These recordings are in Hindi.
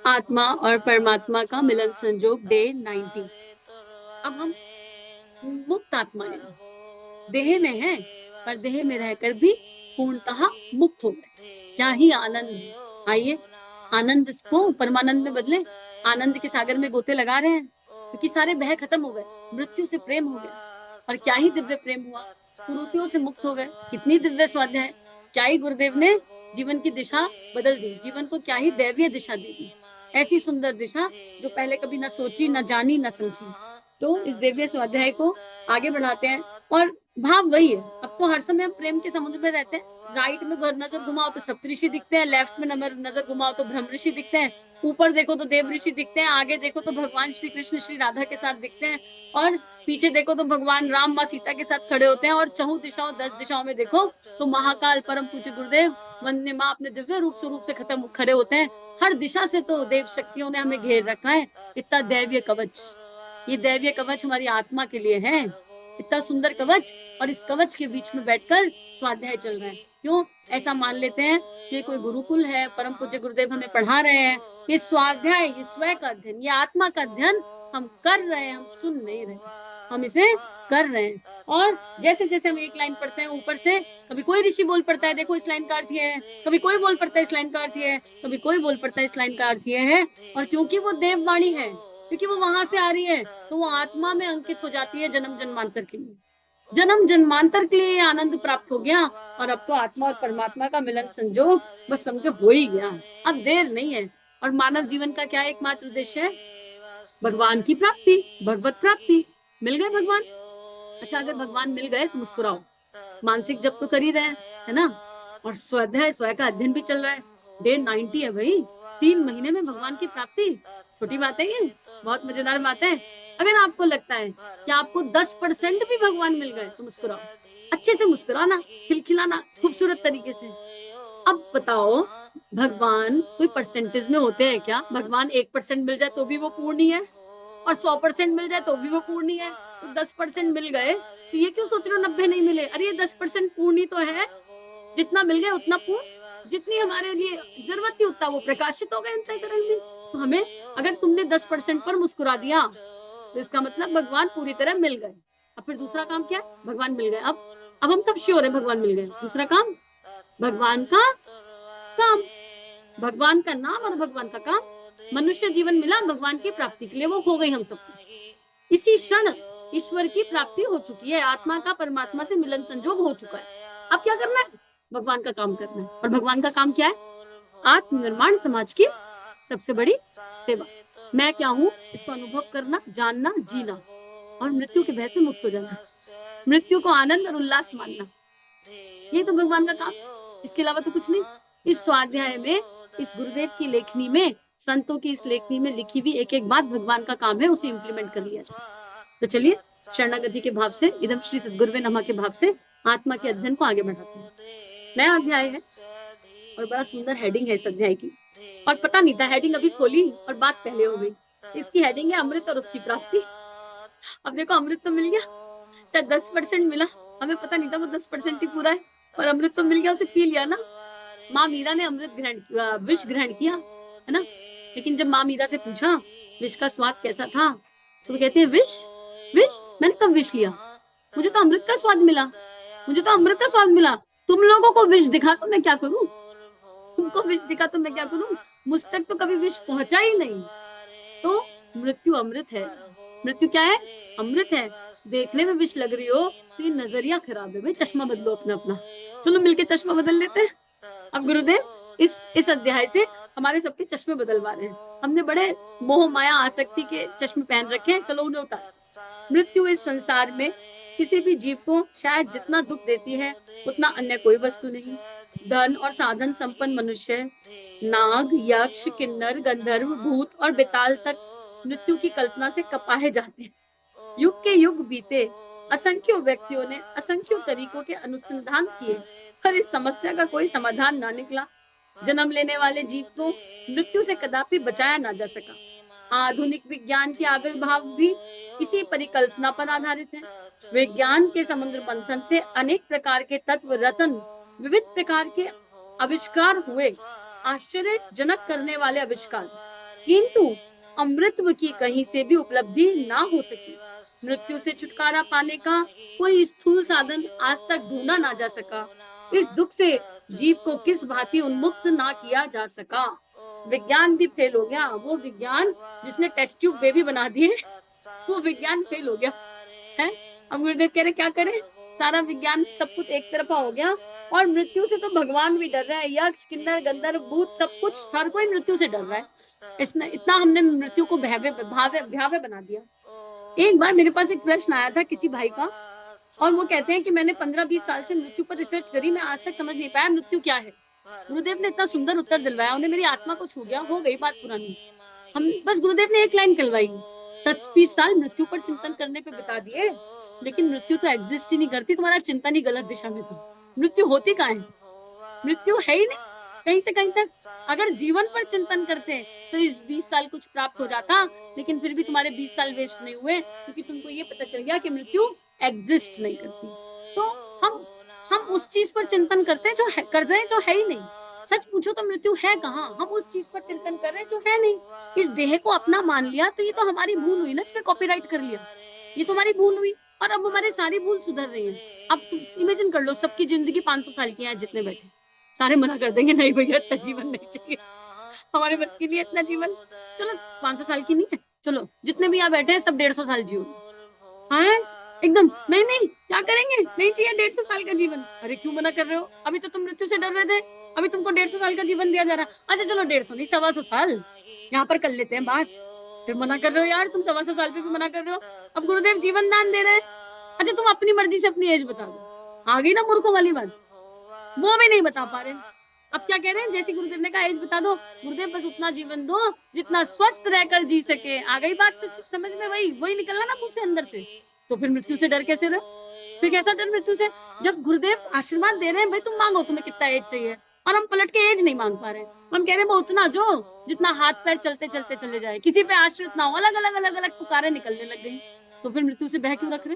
आत्मा और परमात्मा का मिलन संजोग डे 90। अब हम मुक्त आत्माएं हैं, देह में हैं, पर देह में रहकर भी पूर्णतः मुक्त हो गए। क्या ही आनंद है। आइए आनंद को परमानंद में बदले, आनंद के सागर में गोते लगा रहे हैं, क्योंकि सारे भय खत्म हो गए, मृत्यु से प्रेम हो गया। और क्या ही दिव्य प्रेम हुआ, कुरीतियों से मुक्त हो गए। कितनी दिव्य स्वाध्याय, क्या ही गुरुदेव ने जीवन की दिशा बदल दी, जीवन को क्या ही दैवीय दिशा दे दी। ऐसी सुंदर दिशा जो पहले कभी ना सोची, ना जानी, ना समझी। तो इस दिव्य स्वाध्याय को आगे बढ़ाते हैं। और भाव वही है, अब तो हर समय हम प्रेम के समुद्र में रहते हैं। राइट में नजर घुमाओ तो सप्तऋषि दिखते हैं, लेफ्ट में नजर घुमाओ तो ब्रह्म ऋषि दिखते हैं, ऊपर देखो तो देव ऋषि दिखते हैं, आगे देखो तो भगवान श्री कृष्ण श्री राधा के साथ दिखते हैं, और पीछे देखो तो भगवान राम माँ सीता के साथ खड़े होते हैं, और चहुं दिशाओं 10 दिशाओं में देखो तो महाकाल परम पूज्य गुरुदेव वंदे माँ अपने दिव्य रूप स्वरूप से खत्म खड़े होते हैं। हर दिशा से तो देव शक्तियों ने हमें घेर रखा है। इतना दैवीय कवच, ये दैवीय कवच हमारी आत्मा के लिए है। इतना सुंदर कवच, और इस कवच के बीच में बैठकर स्वाध्याय चल रहा है। क्यों ऐसा मान लेते हैं कि कोई गुरुकुल है, परम पूज्य गुरुदेव हमें पढ़ा रहे हैं। ये स्वाध्याय, ये स्वयं का अध्ययन, ये आत्मा का अध्ययन हम कर रहे हैं, हम सुन नहीं रहे, हम इसे कर रहे हैं। और जैसे जैसे हम एक लाइन पढ़ते हैं ऊपर से, कभी कोई ऋषि बोल पड़ता है देखो इस लाइन का अर्थ ये है, कभी कोई बोल पड़ता है इस लाइन का अर्थ ये है, कभी कोई बोल पड़ता है इस लाइन का अर्थ ये है। और क्योंकि वो देववाणी है, क्योंकि वो वहां से आ रही है, तो वो आत्मा में अंकित हो जाती है जन्म जन्मांतर के लिए। जन्म जन्मांतर के लिए आनंद प्राप्त हो गया, और अब तो आत्मा और परमात्मा का मिलन संजोग बस समझो हो ही गया। अब देर नहीं है। और मानव जीवन का क्या एकमात्र उद्देश्य है? भगवान की प्राप्ति, भगवत प्राप्ति। मिल गए भगवान। अच्छा, अगर भगवान मिल गए तो मुस्कुराओ, मानसिक जप तो कर ही रहे हैं, है ना। और स्वाध्याय स्वयं का अध्ययन भी चल रहा है। डे 90 है भाई, 3 महीने में भगवान की प्राप्ति, छोटी बात है ये, बहुत मजेदार बात है। अगर आपको लगता है कि आपको 10% भी भगवान मिल गए तो मुस्कुराओ, अच्छे से मुस्कुराना, खिलखिलाना, खूबसूरत तरीके से। अब बताओ, भगवान कोई परसेंटेज में होते हैं क्या? भगवान 1% मिल जाए तो भी वो पूर्ण ही है, और 100% मिल जाए तो भी वो पूर्ण ही है। तो 10% मिल गए तो ये क्यों सोच रहे हो 90 नहीं मिले? अरे ये 10% पूर्ण ही तो है। जितना मिल गया उतना पूर्ण, जितनी हमारे लिए जरूरत थी उतना वो प्रकाशित हो गए अंतःकरण में। तो हमें, अगर तुमने 10% पर मुस्कुरा दिया तो इसका मतलब भगवान पूरी तरह मिल गए। अब फिर दूसरा काम क्या है? भगवान मिल गए, अब हम सब श्योर है भगवान मिल गए। दूसरा काम, भगवान का काम, भगवान का नाम और भगवान का काम। मनुष्य जीवन मिला भगवान की प्राप्ति के लिए, वो हो गई हम सबको। इसी क्षण ईश्वर की प्राप्ति हो चुकी है, आत्मा का परमात्मा से मिलन संजोग हो चुका है। अब क्या करना है? भगवान का काम करना है। और भगवान का काम क्या है? आत्मनिर्माण समाज की सबसे बड़ी सेवा। मैं क्या हूं इसको अनुभव करना, जानना, जीना, और मृत्यु के भय से मुक्त हो जाना, मृत्यु को आनंद और उल्लास मानना। ये तो भगवान का काम है, इसके अलावा तो कुछ नहीं। इस स्वाध्याय में, इस गुरुदेव की लेखनी में, संतों की इस लेखनी में लिखी हुई एक एक बात भगवान का काम है, उसे इंप्लीमेंट कर लिया जाए। तो चलिए शरणागति के भाव से, इदम श्री सद्गुरुवे नमः के भाव से आत्मा के अध्ययन को आगे बढ़ाते हैं। नया अध्याय है और बड़ा सुंदर हेडिंग है इस अध्याय की। और पता नहीं था, हेडिंग अभी खोली और बात पहले हो गई। इसकी हेडिंग है अमृत और उसकी प्राप्ति। अब देखो, अमृत तो मिल गया, चाहे 10% मिला, हमें पता नहीं था वो 10% ही पूरा है, पर अमृत तो मिल गया, उसे पी लिया ना। माँ मीरा ने अमृत ग्रहण किया, विष ग्रहण किया, है ना। लेकिन जब माँ मीरा से पूछा विष का स्वाद कैसा था, तो वो कहते हैं विष, विष मैंने कब विष लिया? मुझे तो अमृत का स्वाद मिला, मुझे तो अमृत का स्वाद मिला। तुम लोगों को विष दिखा तो मैं क्या करूं? तुमको विष दिखा तो मैं क्या करूं? मुझ तक तो कभी विष पहुंचा ही नहीं। तो मृत्यु अमृत है। मृत्यु क्या है? अमृत है। देखने में विष लग रही हो तो ये नजरिया खराब है भाई, चश्मा बदलो अपना अपना। चलो मिलके चश्मा बदल लेते हैं। अब गुरुदेव इस अध्याय से हमारे सबके चश्मे बदलवा रहे हैं। हमने बड़े मोह माया आसक्ति के चश्मे पहन रखे हैं, चलो उन्हें उतार। मृत्यु इस संसार में किसी भी जीव को शायद जितना दुख देती है उतना अन्य कोई वस्तु नहीं। धन और साधन संपन्न मनुष्य, नाग, यक्ष, किन्नर, गंधर्व, भूत और बेताल तक मृत्यु की कल्पना से कपाहे जाते हैं। युग के युग बीते, असंख्य व्यक्तियों ने असंख्य तरीकों के अनुसंधान किए, पर इस समस्या का कोई समाधान ना निकला। जन्म लेने वाले जीव को मृत्यु से कदापि बचाया ना जा सका। आधुनिक विज्ञान के आविर्भाव भी इसी परिकल्पना पर आधारित है। विज्ञान के समुद्र मंथन से अनेक प्रकार के तत्व रत्न, विविध प्रकार के आविष्कार हुए, आश्चर्यजनक करने वाले आविष्कार। किंतु अमृतत्व की कहीं से भी उपलब्धि ना हो सकी। मृत्यु से छुटकारा पाने का कोई स्थूल साधन आज तक ढूंढा ना जा सका। इस दुख से जीव को किस भांति उन्मुक्त ना किया जा सका। विज्ञान भी फेल हो गया। वो विज्ञान जिसने टेस्ट ट्यूब बेबी बना दिए, वो विज्ञान फेल हो गया है। अब गुरुदेव कह रहे क्या करें, सारा विज्ञान सब कुछ एक तरफा हो गया और मृत्यु से तो भगवान भी डर रहे हैं, यक्ष किन्नर गंधर्व भूत सब कुछ, हर कोई मृत्यु से डर रहा है। इसने इतना हमने मृत्यु को भयावह भयावह बना दिया। एक बार मेरे पास एक प्रश्न आया था किसी भाई का, और वो कहते हैं कि मैंने 15-20 साल से मृत्यु पर रिसर्च करी, मैं आज तक समझ नहीं पाया मृत्यु क्या है। गुरुदेव ने इतना सुंदर उत्तर दिलवाया, उन्हें मेरी आत्मा को छू गया। हो गई बात पुरानी। हम बस गुरुदेव ने एक लाइन कहलवाई, 10-20 साल मृत्यु पर चिंतन करने पे बिता दिए, लेकिन मृत्यु तो एग्जिस्ट ही नहीं करती, तुम्हारा चिंतन ही गलत दिशा में था। मृत्यु होती कहाँ है? मृत्यु है ही नहीं कहीं से कहीं तक। अगर जीवन पर चिंतन करते तो इस 20 साल कुछ प्राप्त हो जाता, लेकिन फिर भी तुम्हारे 20 साल वेस्ट नहीं हुए, क्योंकि तुमको ये पता चल गया कि मृत्यु एग्जिस्ट नहीं करती। तो हम उस चीज पर चिंतन करते हैं जो है, कर रहे हैं जो है ही नहीं। सच पूछो तो मृत्यु है कहाँ? हम उस चीज पर चिंतन कर रहे हैं जो है नहीं। इस देह को अपना मान लिया तो ये तो हमारी भूल हुई ना, जिसमें कॉपीराइट कर लिया, ये तो हमारी भूल हुई। और अब हमारी सारी भूल सुधर रही है। अब तुम इमेजिन कर लो, सबकी जिंदगी 500 साल की है, जितने बैठे सारे मना कर देंगे, नहीं भैया इतना जीवन नहीं चाहिए, हमारे बस की नहीं है इतना जीवन। चलो 500 साल की नहीं है, चलो जितने भी यहाँ बैठे हैं सब 150 साल जियो। हाँ एकदम नहीं नहीं, क्या करेंगे, नहीं चाहिए 150 साल का जीवन। अरे क्यों मना कर रहे हो? अभी तो तुम मृत्यु से डर रहे थे, अभी तुमको 150 साल का जीवन दिया जा रहा है। अच्छा चलो 150 नहीं 125 साल यहाँ पर कर लेते हैं बात। फिर मना कर रहे हो यार, तुम 125 साल पे भी मना कर रहे हो। अब गुरुदेव जीवन दान दे रहे हैं, अच्छा तुम अपनी मर्जी से अपनी एज बता दो। आ गई ना मूर्खों वाली बात, वो भी नहीं बता पा रहे। अब क्या कह रहे हैं, जैसे गुरुदेव ने कहा एज बता दो, गुरुदेव बस उतना जीवन दो जितना स्वस्थ रहकर जी सके। आ गई बात समझ में? वही निकलना ना मुंह से अंदर से। तो फिर मृत्यु से डर कैसे रहे? फिर कैसा डर मृत्यु से? जब गुरुदेव आशीर्वाद दे रहे हैं, भाई तुम मांगो तुम्हें कितना एज चाहिए, और हम पलट के एज नहीं मांग पा रहे। हम कह रहे हैं वो उतना जो जितना हाथ पैर चलते चलते चले जाए, किसी पे आश्रित ना हो। अलग अलग पुकारें निकलने लग गई, तो फिर मृत्यु से बह क्यों रख रहे?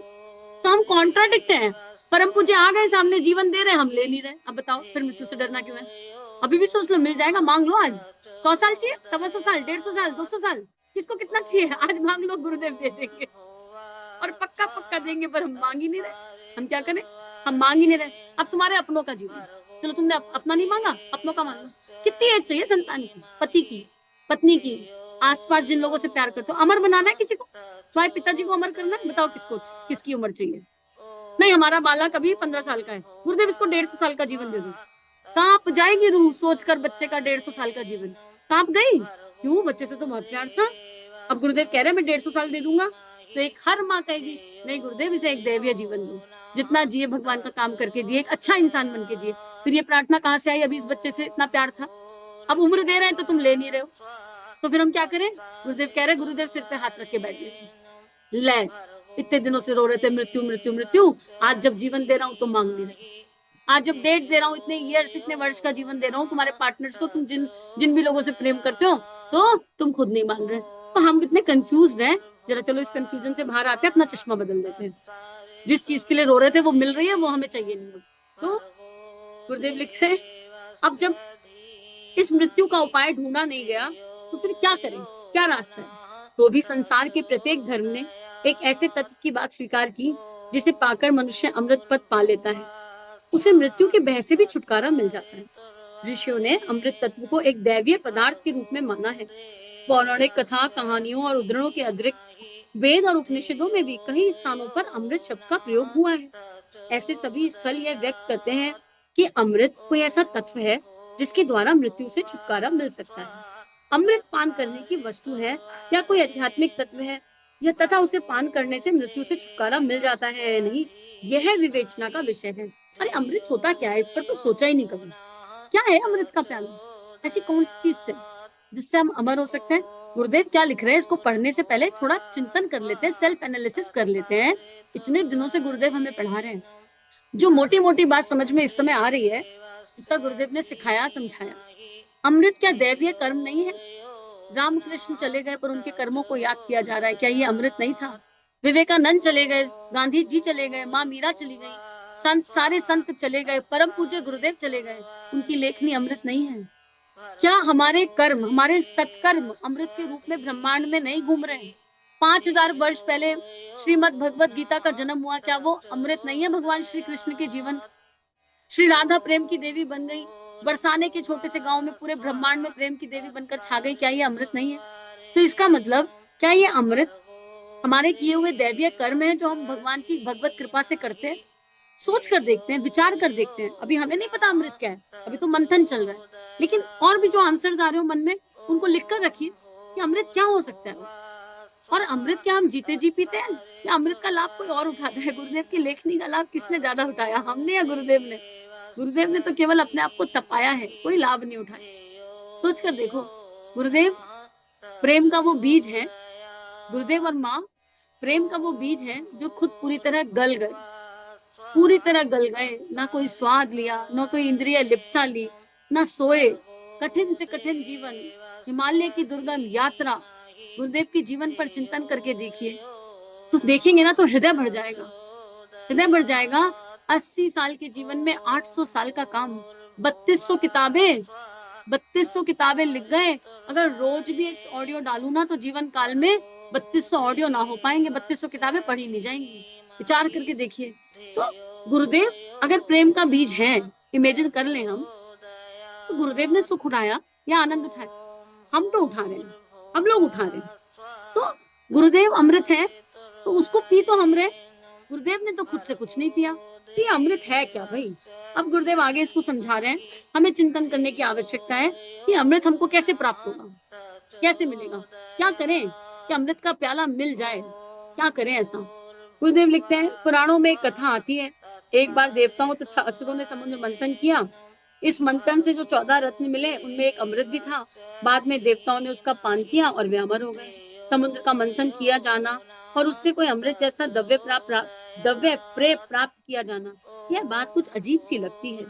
तो हम कॉन्ट्राडिक्ट हैं। परम पूज्य आ गए सामने, जीवन दे रहे हैं, हम ले नहीं रहे। अब बताओ फिर मृत्यु से डरना क्यों है? अभी भी सोच लो, मिल जाएगा, मांग लो आज। 100 साल चाहिए, 125 साल, 150 साल, 200 साल, किसको कितना चाहिए आज मांग लो, गुरुदेव दे देंगे और पक्का पक्का देंगे। पर हम मांग ही नहीं रहे। हम क्या करें? हम मांग ही नहीं रहे। अब तुम्हारे अपनों का जीवन, चलो तुमने अपना नहीं मांगा, अपनों का मांग लो। कितनी एज चाहिए संतान की, पति की, पत्नी की, आसपास जिन लोगों से प्यार करते हो? अमर बनाना है किसी को? तुम्हारे पिताजी को अमर करना है? बताओ किसको, किसकी उम्र चाहिए? नहीं हमारा बालक अभी 15 साल का है, गुरुदेव इसको 150 साल का जीवन दे दो। कांप जाएगी रूह सोचकर बच्चे का 150 साल का जीवन। कांप गई, क्यों? बच्चे से तो बहुत प्यार था। अब गुरुदेव कह रहे हैं मैं 150 साल दे दूंगा, तो एक हर माँ कहेगी नहीं गुरुदेव इसे एक दैवीय जीवन दो, जितना जिए भगवान का काम करके जिए, एक अच्छा इंसान बन के जिए। फिर ये प्रार्थना कहाँ से आई? अभी इस बच्चे से इतना प्यार था, अब उम्र दे रहे हैं तो तुम ले नहीं रहे हो, तो फिर हम क्या करें? गुरुदेव कह रहे हैं, गुरुदेव सिर पे हाथ रख के बैठ गए, ले इतने दिनों से रो रहे थे मृत्यु मृत्यु मृत्यु, आज जब जीवन दे रहा हूं तुम मांग नहीं रहे। आज जब डेट दे रहा हूँ, इतने ईयर्स इतने वर्ष का जीवन दे रहा हूँ तुम्हारे पार्टनर्स को, तुम जिन जिन भी लोगों से प्रेम करते हो, तो तुम खुद नहीं मान रहे। तो हम इतने कंफ्यूज हैं। जरा चलो इस कंफ्यूजन से बाहर आते हैं, अपना चश्मा बदल देते हैं। जिस चीज के लिए रो रहे थे वो मिल रही है, वो हमें चाहिए नहीं। तो गुरुदेव लिख रहे हैं अब जब इस मृत्यु का उपाय ढूंढा नहीं गया तो फिर क्या करें, क्या रास्ता है? तो भी संसार के प्रत्येक धर्म ने एक ऐसे तत्व की बात स्वीकार की जिसे पाकर मनुष्य अमृत पद पा लेता है, उसे मृत्यु के भय से भी छुटकारा मिल जाता है। ऋषियों ने अमृत तत्व को एक दैवीय पदार्थ के रूप में माना है। पौराणिक कथा कहानियों और उद्धरणों के अतिरिक्त वेद और उपनिषदों में भी कई स्थानों पर अमृत शब्द का प्रयोग हुआ है। ऐसे सभी स्थल यह व्यक्त करते हैं कि अमृत कोई ऐसा तत्व है जिसके द्वारा मृत्यु से छुटकारा मिल सकता है। अमृत पान करने की वस्तु है या कोई आध्यात्मिक तत्व है, यह तथा उसे पान करने से मृत्यु से छुटकारा मिल जाता है या नहीं, यह विवेचना का विषय है। अरे अमृत होता क्या है, इस पर तो सोचा ही नहीं कभी। क्या है अमृत का प्याला? ऐसी कौन सी चीज से जिससे हम अमर हो सकते हैं? गुरुदेव क्या लिख रहे हैं, इसको पढ़ने से पहले थोड़ा चिंतन कर लेते हैं, सेल्फ एनालिसिस कर लेते हैं। इतने दिनों से गुरुदेव हमें पढ़ा रहे हैं, जो मोटी मोटी बात समझ में इस समय आ रही है, जितना गुरुदेव ने सिखाया समझाया। अमृत क्या दैवीय कर्म नहीं है? रामकृष्ण चले गए पर उनके कर्मों को याद किया जा रहा है, क्या ये अमृत नहीं था? विवेकानंद चले गए, गांधी जी चले गए, माँ मीरा चली गई, संत सारे संत चले गए, परम पूज्य गुरुदेव चले गए, उनकी लेखनी अमृत नहीं है? क्या हमारे कर्म, हमारे सत्कर्म अमृत के रूप में ब्रह्मांड में नहीं घूम रहे हैं? 5000 वर्ष पहले श्रीमद् भगवत गीता का जन्म हुआ, क्या वो अमृत नहीं है भगवान श्री कृष्ण के जीवन? श्री राधा प्रेम की देवी बन गई, बरसाने के छोटे से गांव में पूरे ब्रह्मांड में प्रेम की देवी बनकर छा गई, क्या ये अमृत नहीं है? तो इसका मतलब क्या ये अमृत हमारे किए हुए दैवीय कर्म है जो हम भगवान की भगवत कृपा से करते हैं? सोच कर देखते हैं, विचार कर देखते हैं। अभी हमें नहीं पता अमृत क्या है, अभी तो मंथन चल रहा है, लेकिन और भी जो आंसर्स आ रहे हो मन में, उनको लिख कर रखिए कि अमृत क्या हो सकता है। और अमृत क्या हम जीते जी पीते हैं, या अमृत का लाभ कोई और उठाता है? गुरुदेव की लेखनी का लाभ किसने ज्यादा उठाया, हमने या गुरुदेव ने? गुरुदेव ने तो केवल अपने आप को तपाया है, कोई लाभ नहीं उठाया। सोच कर देखो, गुरुदेव प्रेम का वो बीज है, गुरुदेव और माँ प्रेम का वो बीज है जो खुद पूरी तरह गल गए, पूरी तरह गल गए। ना कोई स्वाद लिया, ना कोई इंद्रिय लिप्सा ली, ना सोए, कठिन से कठिन जीवन, हिमालय की दुर्गम यात्रा, गुरुदेव के जीवन पर चिंतन करके देखिए, तो देखेंगे ना तो हृदय भर जाएगा, हृदय भर जाएगा। 80 साल के जीवन में 800 साल का काम, 3200 किताबें, 3200 किताबें लिख गए। अगर रोज भी एक ऑडियो डालू ना तो जीवन काल में 3200 ऑडियो ना हो पाएंगे, 3200 किताबें पढ़ी नहीं जाएंगी। विचार करके देखिए। तो गुरुदेव अगर प्रेम का बीज है, इमेजिन कर लें हम, तो गुरुदेव ने सुख उठाया या आनंद उठाया? हम तो उठा रहे हैं, हम लोग उठा रहे हैं। तो गुरुदेव अमृत है तो उसको पी तो हम रहे, गुरुदेव ने तो खुद से कुछ नहीं पिया। तो ये अमृत है क्या भाई? अब गुरुदेव आगे इसको समझा रहे हैं, हमें चिंतन करने की आवश्यकता है कि अमृत हमको कैसे प्राप्त होगा, कैसे मिलेगा, क्या करें कि अमृत का प्याला मिल जाए, क्या करें ऐसा? गुरुदेव लिखते हैं, पुराणों में एक कथा आती है, एक बार देवताओं तथा असुरों ने समुद्र मंथन किया। इस मंथन से जो 14 रत्न मिले उनमें एक अमृत भी था। बाद में देवताओं ने उसका पान किया और वे अमर हो गए। समुद्र का मंथन किया जाना और उससे कोई अमृत जैसा दव्य प्रेय प्राप्त किया जाना, यह बात कुछ अजीब सी लगती है।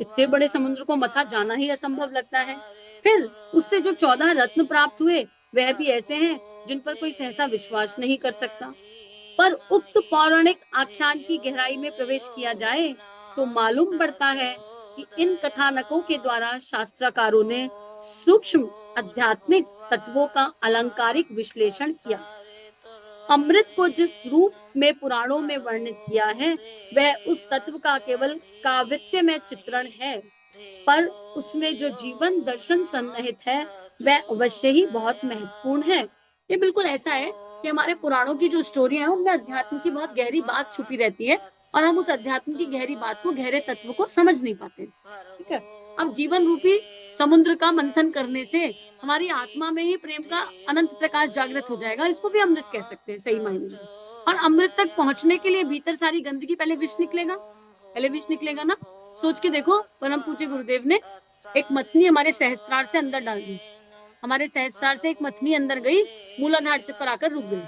इतने बड़े समुद्र को मथा जाना ही असंभव लगता है। फिर उससे जो 14 रत्न प्राप्त हुए वह भी ऐसे हैं जिन पर कोई सहसा विश्वास नहीं कर सकता। पर उक्त पौराणिक आख्यान की गहराई में प्रवेश किया जाए तो मालूम पड़ता है कि इन कथानकों के द्वारा शास्त्रकारों ने सूक्ष्म आध्यात्मिक तत्वों का अलंकारिक विश्लेषण किया। अमृत को जिस रूप में पुराणों में वर्णित किया है वह उस तत्व का केवल काव्यमय में चित्रण है, पर उसमें जो जीवन दर्शन सन्निहित है वह अवश्य ही बहुत महत्वपूर्ण है। ये बिल्कुल ऐसा है कि हमारे पुराणों की जो स्टोरी है उनमें अध्यात्म की बहुत गहरी बात छुपी रहती है और हम उस अध्यात्म की गहरी बात को, गहरे तत्व को समझ नहीं पाते। ठीक है, अब जीवन रूपी समुद्र का मंथन करने से हमारी आत्मा में ही प्रेम का अनंत प्रकाश जागृत हो जाएगा, इसको भी अमृत कह सकते हैं सही मायने में। और अमृत तक पहुंचने के लिए भीतर सारी गंदगी, पहले विष निकलेगा, पहले विष निकलेगा ना। सोच के देखो, परम पूज्य गुरुदेव ने एक मथनी हमारे सहस्त्रार से अंदर डाल दी, हमारे सहस्त्रार से एक मथनी अंदर गई, मूलाधार पर आकर रुक गई।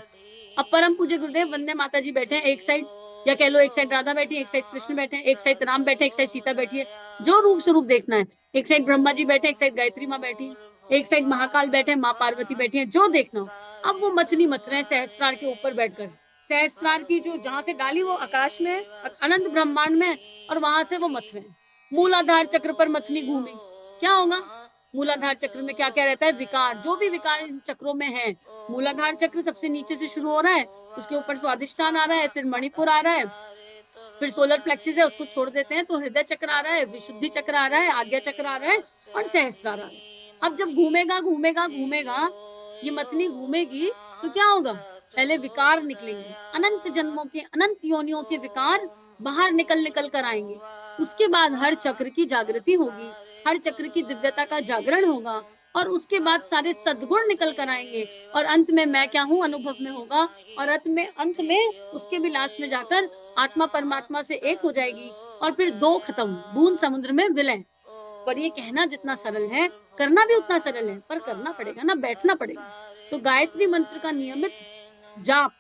अब परम पूज्य गुरुदेव वंदे माता जी बैठे हैं एक साइड, या कह लो एक साइड राधा बैठी है, एक साइड कृष्ण बैठे हैं, एक साइड राम बैठे, एक साइड सीता बैठी है, जो रूप स्वरूप देखना है। एक साइड ब्रह्मा जी बैठे, एक साइड गायत्री माँ बैठी है, एक साइड महाकाल बैठे, माँ पार्वती बैठी है, जो देखना हो। अब वो मथनी मथ रहे हैं सहस्त्रार के ऊपर बैठकर, सहस्त्रार की जो जहां से डाली वो आकाश में, अनंत ब्रह्मांड में, और वहां से वो मथ रहे हैं। मूलाधार चक्र पर मथनी घूमी, क्या होगा? मूलाधार चक्र में क्या क्या रहता है? विकार, जो भी विकार इन चक्रों में है। मूलाधार चक्र सबसे नीचे से शुरू हो रहा है, उसके ऊपर स्वादिष्ठान आ रहा है, फिर मणिपुर आ रहा है, फिर सोलर प्लेक्सिस है, उसको छोड़ देते हैं तो हृदय चक्र आ रहा है, विशुद्धि चक्र आ रहा है, आज्ञा चक्र आ रहा है, और सहस्त्रार आ रहा है। अब जब घूमेगा घूमेगा घूमेगा, ये मथनी घूमेगी तो क्या होगा? पहले विकार निकलेंगे, अनंत जन्मों के, अनंत योनियों के विकार बाहर निकल निकल कर आएंगे। उसके बाद हर चक्र की जागृति होगी, हर चक्र की दिव्यता का जागरण होगा, और उसके बाद सारे सद्गुण निकल कर आएंगे, और अंत में मैं क्या हूँ अनुभव में होगा, और अंत में उसके भी लास्ट में जाकर आत्मा परमात्मा से एक हो जाएगी, और फिर दो खत्म, बूंद समुद्र में विलय। पर ये कहना जितना सरल है, करना भी उतना सरल है, पर करना पड़ेगा ना, बैठना पड़ेगा। तो गायत्री मंत्र का नियमित जाप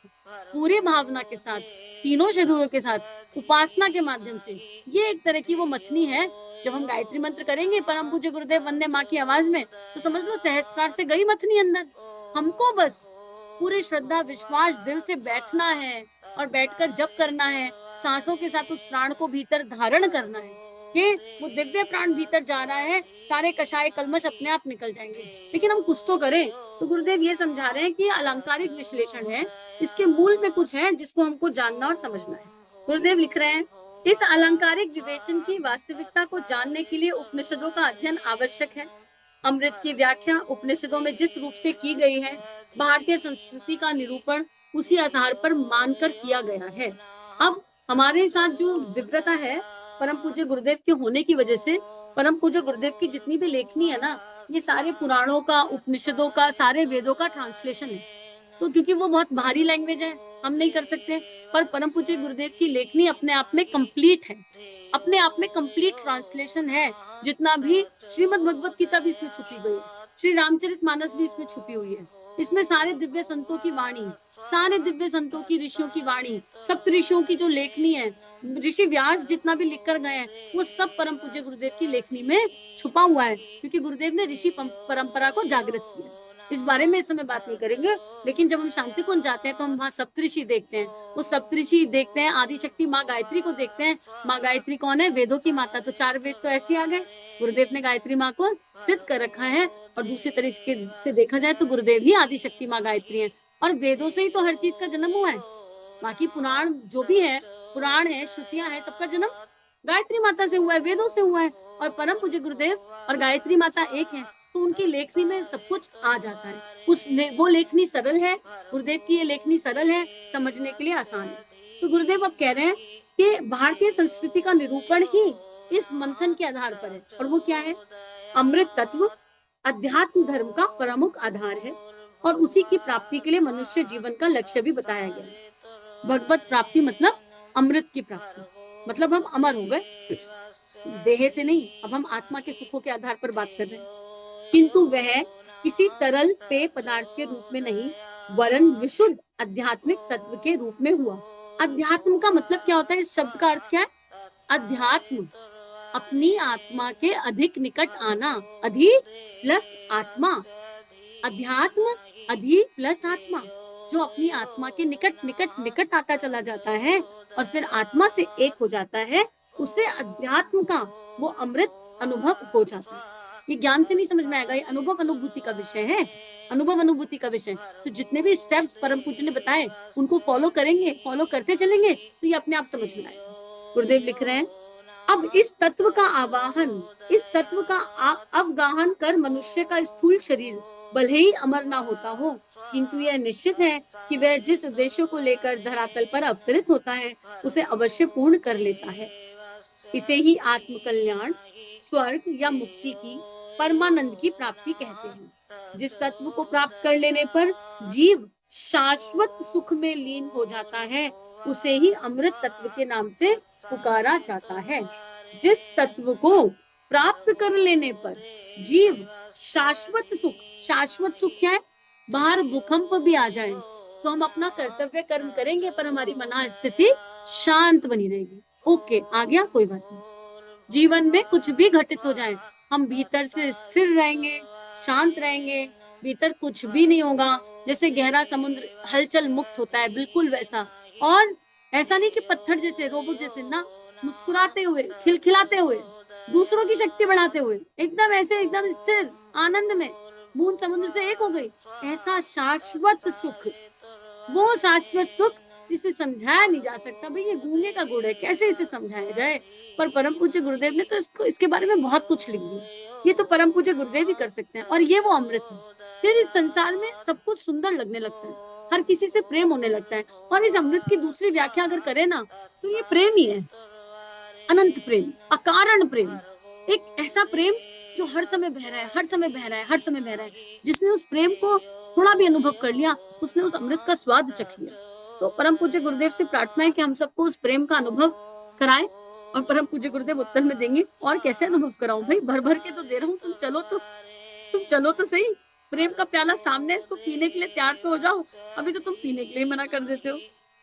पूरी भावना के साथ, तीनों शरीरों के साथ, उपासना के माध्यम से, ये एक तरह की वो मथनी है। जब हम गायत्री मंत्र करेंगे परम पूज्य गुरुदेव वंदे माँ की आवाज में, तो समझ लो सहस्त्रार से गई मथनी अंदर। हमको बस पूरी श्रद्धा विश्वास दिल से बैठना है और बैठकर जप करना है, सांसों के साथ उस प्राण को भीतर धारण करना है। कि वो दिव्य प्राण भीतर जा रहा है, सारे कषाय कल्मश अपने आप निकल जाएंगे। लेकिन हम कुछ तो करें। तो गुरुदेव ये समझा रहे हैं कि अलंकारिक विश्लेषण है, इसके मूल में कुछ है जिसको हमको जानना और समझना है। गुरुदेव लिख रहे हैं, इस अलंकारिक विवेचन की वास्तविकता को जानने के लिए उपनिषदों का अध्ययन आवश्यक है। अमृत की व्याख्या उपनिषदों में जिस रूप से की गई है, भारतीय संस्कृति का निरूपण उसी आधार पर मानकर किया गया है। अब हमारे साथ जो दिव्यता है परम पूज्य गुरुदेव के होने की वजह से, परम पूज्य गुरुदेव की जितनी भी लेखनी है ना, ये सारे पुराणों का, उपनिषदों का, सारे वेदों का ट्रांसलेशन है। तो क्योंकि वो बहुत भारी लैंग्वेज है, हम नहीं कर सकते, पर परम पूज्य गुरुदेव की लेखनी अपने आप में कंप्लीट है, अपने आप में कंप्लीट ट्रांसलेशन है। जितना भी श्रीमद् भगवत गीता भी इसमें छुपी गई है, श्री रामचरितमानस भी इसमें छुपी हुई है। इसमें सारे दिव्य संतों की वाणी, सारे दिव्य संतों की, ऋषियों की वाणी, सप्त ऋषियों की जो लेखनी है, ऋषि व्यास जितना भी लिख कर गए हैं, वो सब परम पूज्य गुरुदेव की लेखनी में छुपा हुआ है, क्योंकि गुरुदेव ने ऋषि परंपरा को जागृत किया। इस बारे में इस समय बात नहीं करेंगे, लेकिन जब हम शांति कुंज जाते हैं तो हम वहां सप्तऋषि देखते हैं। वो सप्तऋषि देखते हैं, आदिशक्ति माँ गायत्री को देखते हैं। माँ गायत्री कौन है? वेदों की माता। तो 4 वेद तो ऐसे आ गए। गुरुदेव ने गायत्री माँ को सिद्ध कर रखा है, और दूसरे तरीके से देखा जाए तो गुरुदेव ही आदिशक्ति माँ गायत्री है, और वेदों से ही तो हर चीज का जन्म हुआ है। बाकी पुराण जो भी है, पुराण है, श्रुतियां है, सबका जन्म गायत्री माता से हुआ है, वेदों से हुआ है। और परम पूज्य गुरुदेव और गायत्री माता एक है, तो उनकी लेखनी में सब कुछ आ जाता है। वो लेखनी सरल है, गुरुदेव की ये लेखनी सरल है, समझने के लिए आसान है। तो गुरुदेव अब कह रहे हैं कि भारतीय संस्कृति का निरूपण ही इस मंथन के आधार पर है। और वो क्या है? अमृत तत्व अध्यात्म धर्म का प्रमुख आधार है, और उसी की प्राप्ति के लिए मनुष्य जीवन का लक्ष्य भी बताया गया है। भगवत प्राप्ति मतलब अमृत की प्राप्ति, मतलब हम अमर हो गए, देह से नहीं, अब हम आत्मा के सुखों के आधार पर बात कर रहे हैं। किंतु वह किसी तरल पेय पदार्थ के रूप में नहीं, वरन विशुद्ध आध्यात्मिक तत्व के रूप में हुआ। अध्यात्म का मतलब क्या होता है? इस शब्द का अर्थ क्या है? अध्यात्म, अपनी आत्मा के अधिक निकट आना। अधि प्लस आत्मा, अध्यात्म अधि प्लस आत्मा, जो अपनी आत्मा के निकट निकट निकट आता चला जाता है और फिर आत्मा से एक हो जाता है, उसे अध्यात्म का वो अमृत अनुभव हो जाता है। ये ज्ञान से नहीं समझ में आएगा, ये अनुभव अनुभूति का विषय है, अनुभव अनुभूति का विषय। तो जितने भी स्टेप्स परम पूज्य ने बताए, उनको फॉलो करेंगे, फॉलो करते चलेंगे, तो ये अपने आप समझ में आएगा। गुरुदेव लिख रहे हैं, अब इस तत्व का आवाहन, इस तत्व का अवगाहन कर मनुष्य का स्थूल शरीर भले ही अमर ना होता हो, किंतु यह निश्चित है कि वह जिस उद्देश्य को लेकर धरातल पर अवतरित होता है, उसे अवश्य पूर्ण कर लेता है। इसे ही आत्म कल्याण, स्वर्ग या मुक्ति की, परमानंद की प्राप्ति कहते हैं। जिस तत्व को प्राप्त कर लेने पर जीव शाश्वत सुख में लीन हो जाता है, उसे ही अमृत तत्व के नाम से पुकारा जाता है। जिस तत्व को प्राप्त कर लेने पर जीव शाश्वत सुख, शाश्वत सुख क्या है? बाहर भूकंप भी आ जाए तो हम अपना कर्तव्य कर्म करेंगे, पर हमारी मन स्थिति शांत बनी रहेगी। ओके, आ गया, कोई बात नहीं। जीवन में कुछ भी घटित हो जाए, हम भीतर से स्थिर रहेंगे, शांत रहेंगे, भीतर कुछ भी नहीं होगा। जैसे गहरा समुद्र हलचल मुक्त होता है, बिल्कुल वैसा। और ऐसा नहीं कि पत्थर जैसे, रोबोट जैसे ना, मुस्कुराते हुए, खिलखिलाते हुए, दूसरों की शक्ति बढ़ाते हुए, एकदम ऐसे, एकदम स्थिर आनंद में, बूंद समुद्र से एक हो गई। ऐसा शाश्वत सुख, वो शाश्वत सुख जिसे समझाया नहीं जा सकता। भाई ये गूंगे का गुड़ है, कैसे इसे समझाया जाए? पर परम पूज्य गुरुदेव ने तो इसके बारे में बहुत कुछ लिख दिया। ये तो परम पूज्य गुरुदेव ही कर सकते हैं, और ये वो अमृत है। फिर इस संसार में सब कुछ सुंदर लगने लगता है, हर किसी से प्रेम होने लगता है। और इस अमृत की दूसरी व्याख्या अगर करें ना, तो ये प्रेम ही है, अनंत प्रेम, अकारण प्रेम, एक ऐसा प्रेम जो हर समय बह रहा है, हर समय बह रहा है, हर समय बह रहा है। जिसने उस प्रेम को थोड़ा भी अनुभव कर लिया, उसने उस अमृत का स्वाद चख लिया। तो परम पूज्य गुरुदेव से प्रार्थना है कि हम सबको उस प्रेम का अनुभव कराएं। और परम पूज्य गुरुदेव उत्तर में देंगे, और कैसे अनुभव कराऊं भाई, भर भर के तो दे रहा हूं, तुम चलो तो सही। प्रेम का प्याला सामने, इसको पीने के लिए तैयार तो हो जाओ, अभी तो तुम पीने के लिए मना कर देते हो।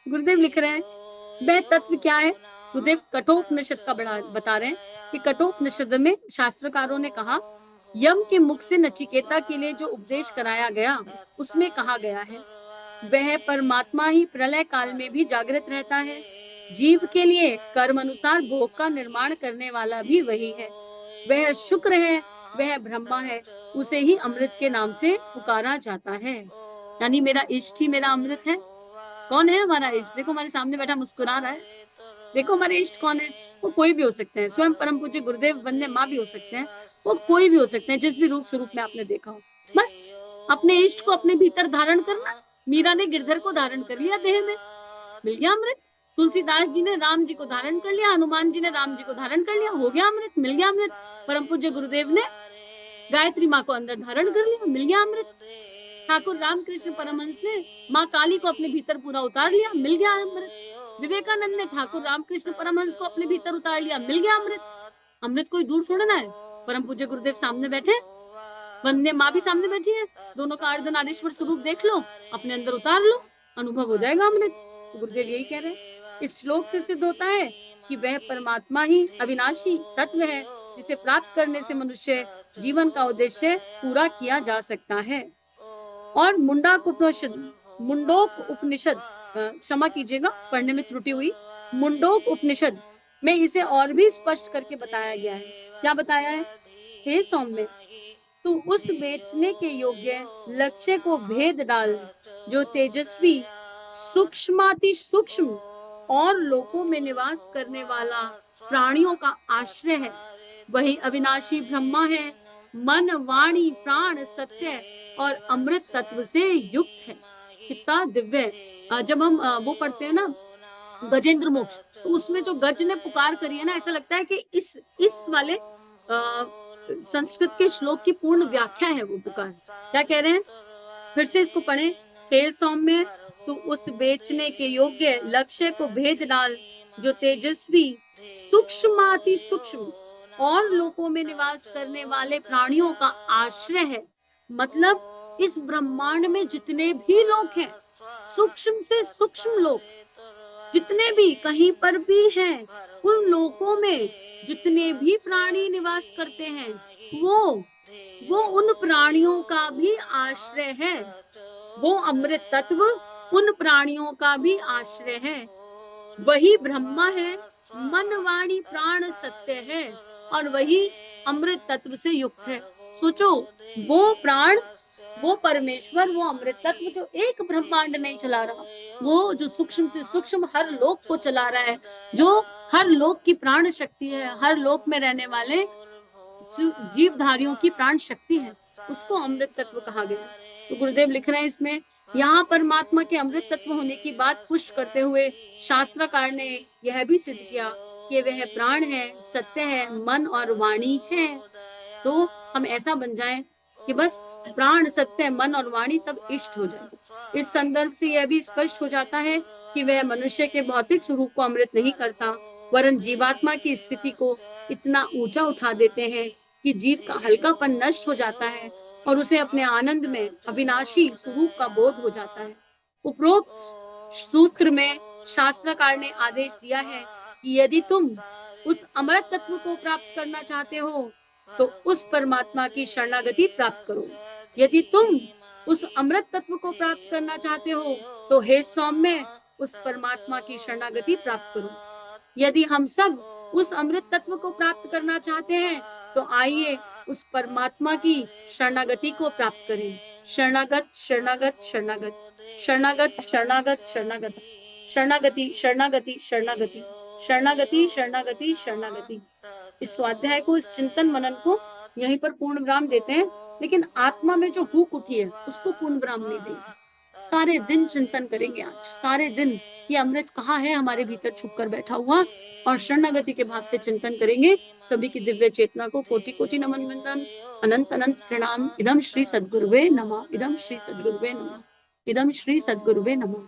गुरुदेव लिख रहे हैं, वह तत्व क्या है? गुरुदेव कठोपनिषद का बड़ा बता रहे हैं कि कठोपनिषद में शास्त्रकारों ने कहा, यम के मुख से नचिकेता के लिए जो उपदेश कराया गया, उसमें कहा गया है, वह परमात्मा ही प्रलय काल में भी जागृत रहता है। जीव के लिए कर्म अनुसार भोग का निर्माण करने वाला भी वही है। वह शुक्र है, वह ब्रह्मा है, उसे ही अमृत के नाम से पुकारा जाता है। यानी मेरा इष्ट ही मेरा अमृत है। कौन है हमारा इष्ट? देखो हमारे सामने बैठा मुस्कुरा रहा है। देखो हमारे इष्ट कौन है? वो कोई भी हो सकते हैं, स्वयं परम पूज्य गुरुदेव वंदे माँ भी हो सकते हैं, वो कोई भी हो सकते हैं, जिस भी रूप स्वरूप में आपने देखा हो। बस अपने इष्ट को अपने भीतर धारण करना। मीरा ने गिरधर को धारण कर लिया देह में, मिल गया अमृत। तुलसीदास जी ने राम जी को धारण कर लिया, हनुमान जी ने राम जी को धारण कर लिया, हो गया अमृत, मिल गया अमृत। परम पूज्य गुरुदेव ने गायत्री माँ को अंदर धारण कर लिया, मिल गया अमृत। ठाकुर रामकृष्ण परमहंस ने माँ काली को अपने भीतर पूरा उतार लिया, मिल गया अमृत। विवेकानंद ने ठाकुर रामकृष्ण परमहंस को अपने भीतर उतार लिया, मिल गया अमृत। अमृत कोई दूर छोड़ना है, परम पूज्य गुरुदेव सामने बैठे, वंदे माँ भी सामने बैठी है, दोनों का अर्धनारीश्वर स्वरूप देख लो, अपने अंदर उतार लो, अनुभव हो जाएगा अमृत। तो गुरुदेव यही कह रहे हैं। इस श्लोक से सिद्ध होता है कि वह परमात्मा ही अविनाशी तत्व है, जिसे प्राप्त करने से मनुष्य जीवन का उद्देश्य पूरा किया जा सकता है। और मुंडोक उपनिषद, क्षमा कीजिएगा पढ़ने में त्रुटि हुई, मुंडोक उपनिषद में इसे और भी स्पष्ट करके बताया गया है। क्या बताया है? हे सौम्य, तू उस बेचने के योग्य लक्ष्य को भेद डाल जो तेजस्वी, सूक्ष्माति सूक्ष्म और लोकों में निवास करने वाला प्राणियों का आश्रय है। वही अविनाशी ब्रह्मा है, मन वाणी प्राण सत्य और अमृत तत्व से युक्त है। कितना दिव्य है। जब हम वो पढ़ते हैं ना गजेंद्र मोक्ष, तो उसमें जो गज ने पुकार करी है ना, ऐसा लगता है कि इस वाले संस्कृत के श्लोक की पूर्ण व्याख्या है वो पुकार। क्या कह रहे हैं? फिर से इसको पढ़े। हे सौम्य, तू उस बेचने के योग्य लक्ष्य को भेद डाल जो तेजस्वी, सूक्ष्माति सूक्ष्म और लोकों में निवास करने वाले प्राणियों का आश्रय है। मतलब इस ब्रह्मांड में जितने भी लोग हैं, सूक्ष्म से सूक्ष्म लोग जितने भी कहीं पर भी हैं, उन लोकों में जितने भी प्राणी निवास करते हैं, वो उन प्राणियों का भी आश्रय है। वो अमृत तत्व उन प्राणियों का भी आश्रय है। वही ब्रह्मा है, मन वाणी प्राण सत्य है, और वही अमृत तत्व से युक्त है। सोचो, वो प्राण, वो परमेश्वर, वो अमृत तत्व जो एक ब्रह्मांड नहीं चला रहा, वो जो सूक्ष्म से सूक्ष्म हर लोक को चला रहा है, जो हर लोक की प्राण शक्ति है, हर लोक में रहने वाले जीवधारियों की प्राण शक्ति है, उसको अमृत तत्व कहा गया। तो गुरुदेव लिख रहे हैं इसमें, यहाँ परमात्मा के अमृत तत्व होने की बात पुष्ट करते हुए शास्त्रकार ने यह भी सिद्ध किया कि वह प्राण है, सत्य है, मन और वाणी है। तो हम ऐसा बन जाएं कि बस प्राण, सत्य, मन और वाणी सब इष्ट हो जाए। इस संदर्भ से यह भी स्पष्ट हो जाता है कि वह मनुष्य के भौतिक स्वरूप को अमृत नहीं करता, वरन जीवात्मा की स्थिति को इतना ऊंचा उठा देते हैं कि जीव का हल्कापन नष्ट हो जाता है और उसे अपने आनंद में अविनाशी स्वरूप का बोध हो जाता है। उपरोक्त सूत्र में शास्त्रकार ने आदेश दिया है कि यदि तुम उस अमृत तत्व को प्राप्त करना चाहते हो तो उस परमात्मा की शरणागति प्राप्त करो। यदि तुम उस अमृत तत्व को प्राप्त करना चाहते हो तो हे सौम्य, उस परमात्मा की शरणागति प्राप्त करो। यदि हम सब उस अमृत तत्व को प्राप्त करना चाहते हैं तो आइए उस परमात्मा की शरणागति को प्राप्त करें। शरणागत शरणागत शरणागत, शरणागत शरणागत शरणागत, शरणागति शरणागति शरणागति, शरणागति शरणागति शरणागति। इस स्वाध्याय को, इस चिंतन मनन को यहीं पर पूर्ण विराम देते हैं, लेकिन आत्मा में जो हुक उठी है उसको पूर्ण विराम नहीं देंगे। सारे दिन चिंतन करेंगे, आज सारे दिन ये अमृत कहाँ है हमारे भीतर छुप कर बैठा हुआ, और शरणागति के भाव से चिंतन करेंगे। सभी की दिव्य चेतना को कोटि कोटि नमन वंदन, अनंत अनंत प्रणाम। इदम श्री सद्गुरुवे नमः, इदम श्री सद्गुरुवे नमः, इदम श्री सद्गुरुवे नमः।